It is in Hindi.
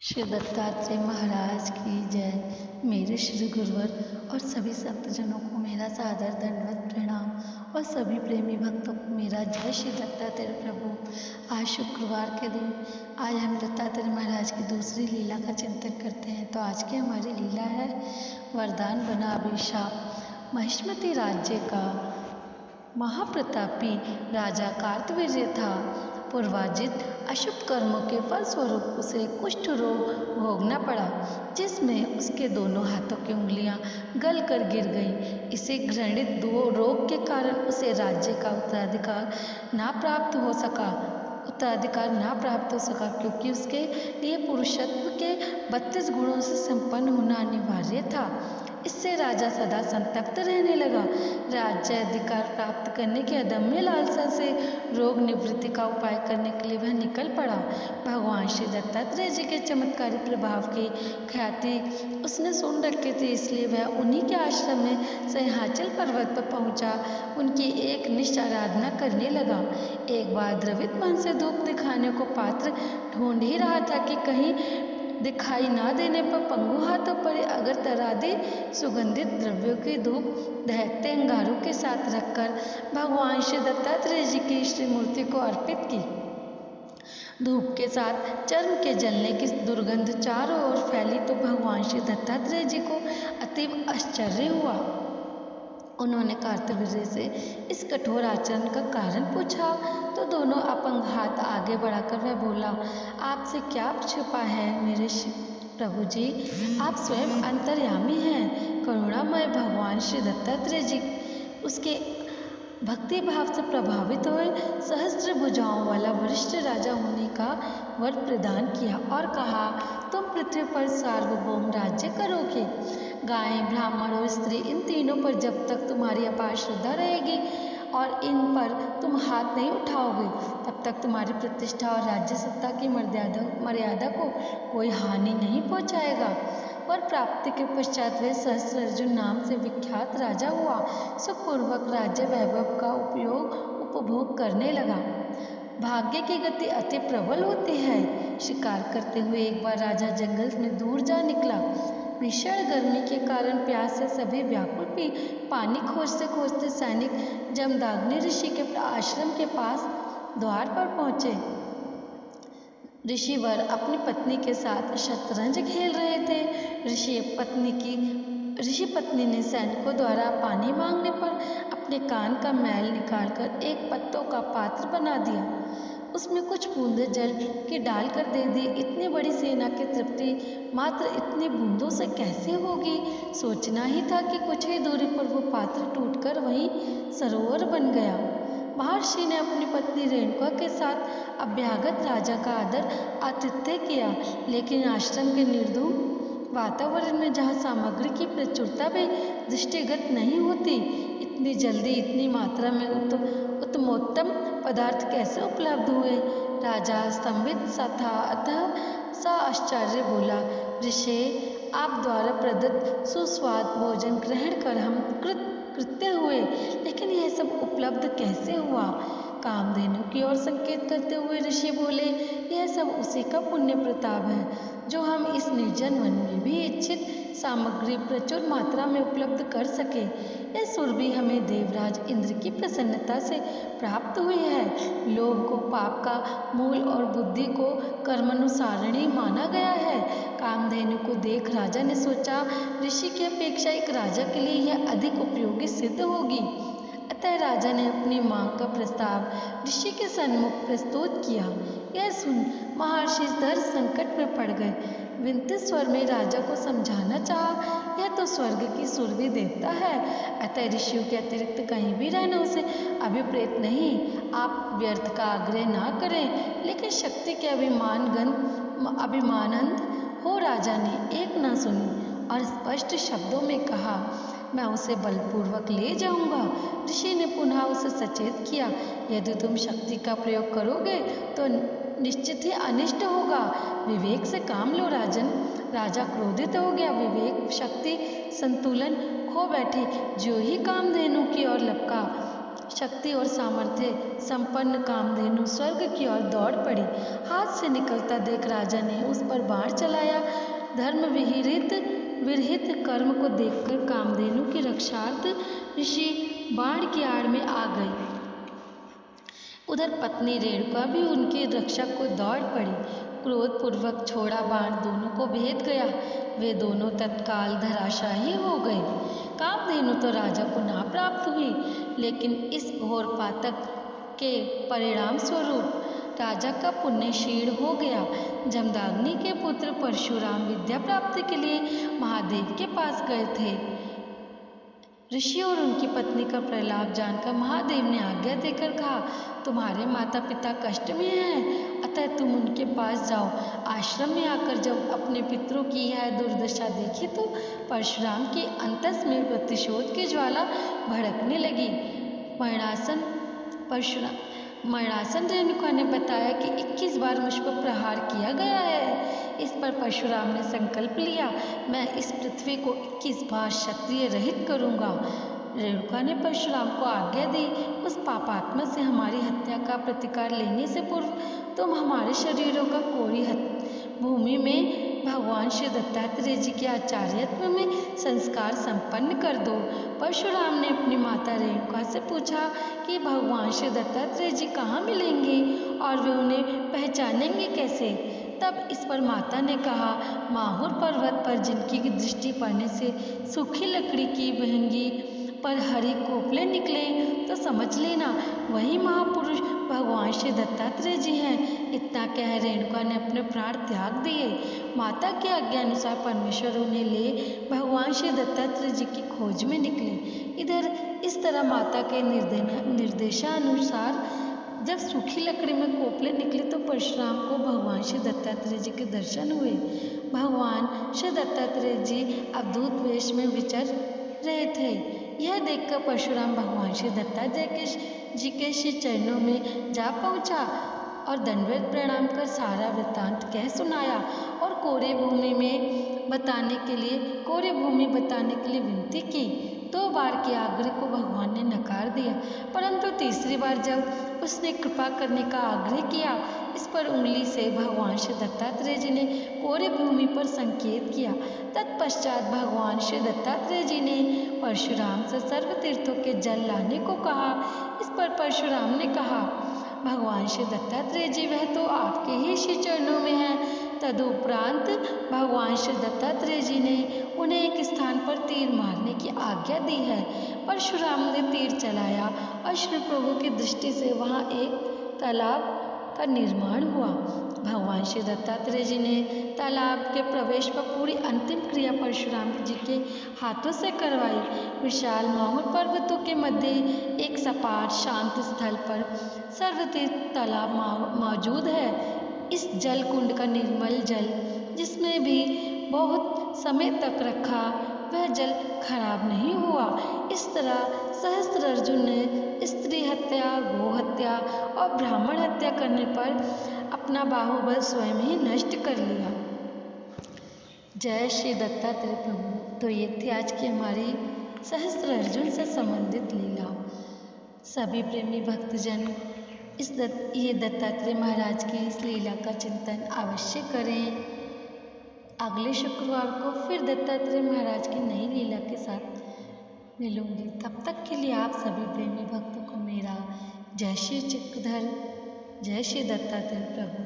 श्री दत्तात्रेय महाराज की जय। मेरे श्री गुरुवर और सभी संतजनों को मेरा सादर दंडवत प्रणाम और सभी प्रेमी भक्तों को मेरा जय श्री दत्तात्रेय प्रभु। आज शुक्रवार के दिन आज हम दत्तात्रेय महाराज की दूसरी लीला का चिंतन करते हैं। तो आज की हमारी लीला है वरदान बना अभिशाप। महिष्मती राज्य का महाप्रतापी राजा कार्तवीर्य था। पूर्वार्जित अशुभ कर्मों के फलस्वरूप उसे कुष्ठ रोग भोगना पड़ा, जिसमें उसके दोनों हाथों की उंगलियां गल कर गिर गईं। इसे घृणित रोग के कारण उसे राज्य का उत्तराधिकार ना प्राप्त हो सका, क्योंकि उसके लिए पुरुषत्व के 32 गुणों से संपन्न होना अनिवार्य था। इससे राजा सदा संतप्त रहने लगा। राज्य अधिकार प्राप्त करने की अदम्य लालसा से रोग निवृत्ति का उपाय करने के लिए वह निकल पड़ा। भगवान श्री दत्तात्रेय जी के चमत्कारी प्रभाव की ख्याति उसने सुन रखी थी, इसलिए वह उन्हीं के आश्रम में सह्याचल पर्वत पर पहुंचा। उनकी एक निष्ठ आराधना करने लगा। एक बार द्रवित मन से धूप दिखाने को पात्र ढूंढ ही रहा था कि कहीं दिखाई ना देने पर पंगु हाथों पर अगरतल आदि सुगंधित द्रव्यों की धूप दहकते अंगारों के साथ रखकर भगवान श्री दत्तात्रेय जी की श्री मूर्ति को अर्पित की। धूप के साथ चर्म के जलने की दुर्गंध चारों ओर फैली तो भगवान श्री दत्तात्रेय जी को अतीव आश्चर्य हुआ। उन्होंने कार्तवीर्य से इस कठोर आचरण का कारण पूछा तो दोनों अपंग हाथ आगे बढ़ाकर वह बोला, आपसे क्या छिपा है मेरे प्रभु जी, आप स्वयं अंतर्यामी हैं। करुणामय भगवान श्री दत्तात्रेय जी उसके भक्ति भाव से प्रभावित हुए सहस्त्र भुजाओं वाला वरिष्ठ राजा होने का वर प्रदान किया और कहा, तुम पृथ्वी पर सार्वभौम राज्य करोगे। गाय, ब्राह्मण और स्त्री, इन तीनों पर जब तक तुम्हारी अपार श्रद्धा रहेगी और इन पर तुम हाथ नहीं उठाओगे, तब तक तुम्हारी प्रतिष्ठा और राज्य सत्ता की मर्यादा को कोई हानि नहीं पहुंचाएगा। वर प्राप्ति के पश्चात वे सहस्रार्जुन नाम से विख्यात राजा हुआ। सुखपूर्वक राज्य वैभव का उपभोग करने लगा। भाग्य की गति अति प्रबल होती है। शिकार करते हुए एक बार राजा जंगल में दूर जा निकला। भीषण गर्मी के कारण प्यास से सभी व्याकुल पानी खोजते खोजते सैनिक जमदाग्नि ऋषि के आश्रम के पास द्वार पर पहुंचे। ऋषिवर अपनी पत्नी के साथ शतरंज खेल रहे थे। ऋषि पत्नी ने सैनिकों द्वारा पानी मांगने पर अपने कान का मैल निकालकर एक पत्तों का पात्र बना दिया, उसमें कुछ बूंदें जल की डालकर दे दी। इतनी बड़ी सेना की तृप्ति मात्र इतनी बूंदों से कैसे होगी? सोचना ही था कि कुछ ही दूरी पर वो पात्र टूटकर वहीं सरोवर बन गया। महर्षि ने अपनी पत्नी रेणुका के साथ अभ्यागत राजा का आदर आतिथ्य किया, लेकिन आश्रम के निर्धूम वातावरण में जहाँ सामग्री की प्रचुरता भी दृष्टिगत नहीं होती, इतनी जल्दी इतनी मात्रा में उत्तमोत्तम पदार्थ कैसे उपलब्ध हुए? राजा स्तंभित सा था, अतः सा आश्चर्य बोला, ऋषि, आप द्वारा प्रदत्त सुस्वाद भोजन ग्रहण कर हम कृत्य हुए, लेकिन यह सब उपलब्ध कैसे हुआ? कामधेनु की ओर संकेत करते हुए ऋषि बोले, यह सब उसी का पुण्य प्रताप है जो हम इस निर्जन वन में भी इच्छित सामग्री प्रचुर मात्रा में उपलब्ध कर सके। यह सुरभि हमें देवराज इंद्र की प्रसन्नता से प्राप्त हुई है। लोभ को पाप का मूल और बुद्धि को कर्मानुसारिणी माना गया है। कामधेनु को देख राजा ने सोचा, ऋषि की अपेक्षा एक राजा के लिए यह अधिक उपयोगी सिद्ध होगी। अतः राजा ने अपनी मांग का प्रस्ताव ऋषि के सन्मुख प्रस्तुत किया। यह सुन महर्षि दर संकट में पड़ गए। विनती स्वर में राजा को समझाना चाहा, यह तो स्वर्ग की सुरभि देवता है, अतः ऋषियों के अतिरिक्त कहीं भी रहना उसे अभिप्रेत नहीं। आप व्यर्थ का आग्रह ना करें, लेकिन शक्ति के अभिमानंद हो। राजा ने एक न सुनी और स्पष्ट शब्दों में कहा, मैं उसे बलपूर्वक ले जाऊंगा। ऋषि ने पुनः उसे सचेत किया, यदि तुम शक्ति का प्रयोग करोगे तो निश्चित ही अनिष्ट होगा। विवेक से काम लो राजन। राजा क्रोधित हो गया। विवेक शक्ति संतुलन खो बैठी। जो ही कामधेनु की ओर लपका, शक्ति और सामर्थ्य संपन्न कामधेनु स्वर्ग की ओर दौड़ पड़ी। हाथ से निकलता देख राजा ने उस पर बाण चलाया। धर्म विरहित कर्म को देखकर कामधेनु के रक्षार्थ ऋषि बाण की आड़ में आ गए। उधर पत्नी रेणुका भी उनकी रक्षा को दौड़ पड़ी। क्रोधपूर्वक छोड़ा बाण दोनों को भेद गया। वे दोनों तत्काल धराशायी हो गए। कामधेनु तो राजा को ना प्राप्त हुई, लेकिन इस घोर पातक के परिणाम स्वरूप राजा का पुण्य क्षीण हो गया। जमदग्नि के पुत्र परशुराम विद्या प्राप्ति के लिए महादेव के पास गए थे। ऋषि और उनकी पत्नी का प्रलाप जानकर महादेव ने आज्ञा देकर कहा, तुम्हारे माता पिता कष्ट में हैं, अतः तुम उनके पास जाओ। आश्रम में आकर जब अपने पितरों की यह दुर्दशा देखी तो परशुराम के अंतस में प्रतिशोध की ज्वाला भड़कने लगी। मरणासन रेणुका ने बताया कि 21 बार मुझ पर प्रहार किया गया है। इस पर परशुराम ने संकल्प लिया, मैं इस पृथ्वी को 21 बार क्षत्रिय रहित करूंगा। रेणुका ने परशुराम को आज्ञा दी, उस पापात्मा से हमारी हत्या का प्रतिकार लेने से पूर्व तुम हमारे शरीरों का कोरी भूमि में भगवान श्री दत्तात्रेय जी के आचार्यत्व में संस्कार संपन्न कर दो। परशुराम ने अपनी माता रेणुका से पूछा कि भगवान श्री दत्तात्रेय जी कहाँ मिलेंगे और वे उन्हें पहचानेंगे कैसे। तब इस पर माता ने कहा, माहुर पर्वत पर जिनकी दृष्टि पड़ने से सूखी लकड़ी की महंगी पर हरी कोपले निकले तो समझ लेना वही महापुरुष भगवान श्री दत्तात्रेय जी हैं। इतना कह रेणुका ने अपने प्राण त्याग दिए। माता के आज्ञानुसार परमेश्वर उन्हें ले भगवान श्री दत्तात्रेय जी की खोज में निकले। इधर इस तरह माता के निर्देशानुसार जब सूखी लकड़ी में कोपले निकले तो परशुराम को भगवान श्री दत्तात्रेय जी के दर्शन हुए। भगवान श्री दत्तात्रेय जी अवधूत वेश में विचर रहे थे। यह देखकर परशुराम भगवान श्री दत्तात्रेय जी के श्री चरणों में जा पहुंचा और दंडवत प्रणाम कर सारा वृत्तांत कह सुनाया और कोरे भूमि बताने के लिए विनती की। 2 बार के आग्रह को भगवान ने नकार दिया, परंतु तीसरी बार जब उसने कृपा करने का आग्रह किया, इस पर उंगली से भगवान श्री दत्तात्रेय जी ने कोरे भूमि पर संकेत किया। तत्पश्चात भगवान श्री दत्तात्रेय जी ने परशुराम से सर्व तीर्थों के जल लाने को कहा। इस पर परशुराम ने कहा, भगवान श्री दत्तात्रेय जी वह तो आपके ही श्री चरणों में हैं। तदुपरांत भगवान श्री दत्तात्रेय जी ने उन्हें एक स्थान पर तीर मारने की आज्ञा दी है। परशुराम ने तीर चलाया और श्री प्रभु की दृष्टि से वहाँ एक तालाब का निर्माण हुआ। भगवान श्री दत्तात्रेय जी ने तालाब के प्रवेश पर पूरी अंतिम क्रिया परशुराम जी के हाथों से करवाई। विशाल माहुर पर्वतों के मध्य एक सपाट शांत स्थल पर सर्वतीर्थ तालाब मौजूद है। इस जल कुंड का निर्मल जल जिसमें भी बहुत समय तक रखा वह जल खराब नहीं हुआ। इस तरह सहस्त्रार्जुन ने स्त्री हत्या, गो हत्या और ब्राह्मण हत्या करने पर अपना बाहुबल स्वयं ही नष्ट कर लिया। जय श्री दत्तात्रेय प्रभु। तो ये थी आज की हमारी सहस्त्रार्जुन से संबंधित लीला। सभी प्रेमी भक्तजन ये दत्तात्रेय महाराज की इस लीला का चिंतन अवश्य करें। अगले शुक्रवार को फिर दत्तात्रेय महाराज की नई लीला के साथ मिलूंगी। तब तक के लिए आप सभी प्रेमी भक्तों को मेरा जय श्री चक्रधर, जय श्री दत्तात्रेय प्रभु।